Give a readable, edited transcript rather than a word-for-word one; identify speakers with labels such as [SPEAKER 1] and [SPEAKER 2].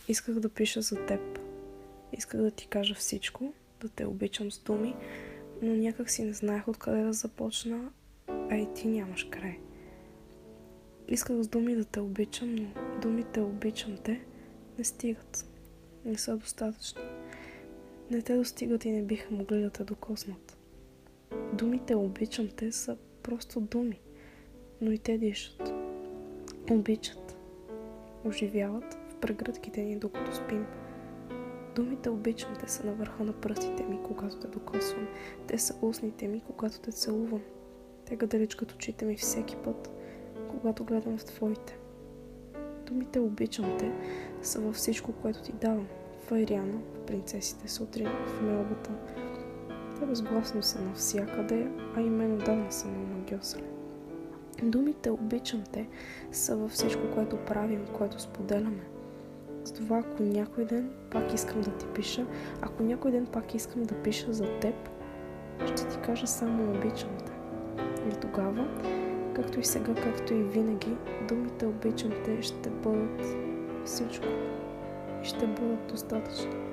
[SPEAKER 1] Исках да пиша за теб. Исках да ти кажа всичко, да те обичам с думи, но някак си не знаех откъде да започна, а и ти нямаш край. Исках с думи да те обичам, но думите обичам те не стигат. Не са достатъчни. Не те достигат и не биха могли да те докоснат. Думите обичам те са просто думи, но и те дишат. Обичат. Оживяват в прегръдките ни, докато спим. Думите обичам те са на върха на пръстите ми, когато те докосвам. Те са устните ми, когато те целувам. Те гаделичкат очите ми всеки път, когато гледам в твоите. Думите обичам те са във всичко, което ти давам. В Айриана, в принцесите сутрин, в мелбата. Те безгласно са навсякъде, а и мен отдавна са ме омагьосали. Думите обичам те са във всичко, което правим, което споделяме. Затова ако някой ден пак искам да ти пиша, ако някой ден пак искам да пиша за теб, ще ти кажа само обичам те. И тогава, както и сега, както и винаги, думите обичам те ще бъдат всичко и ще бъдат достатъчни.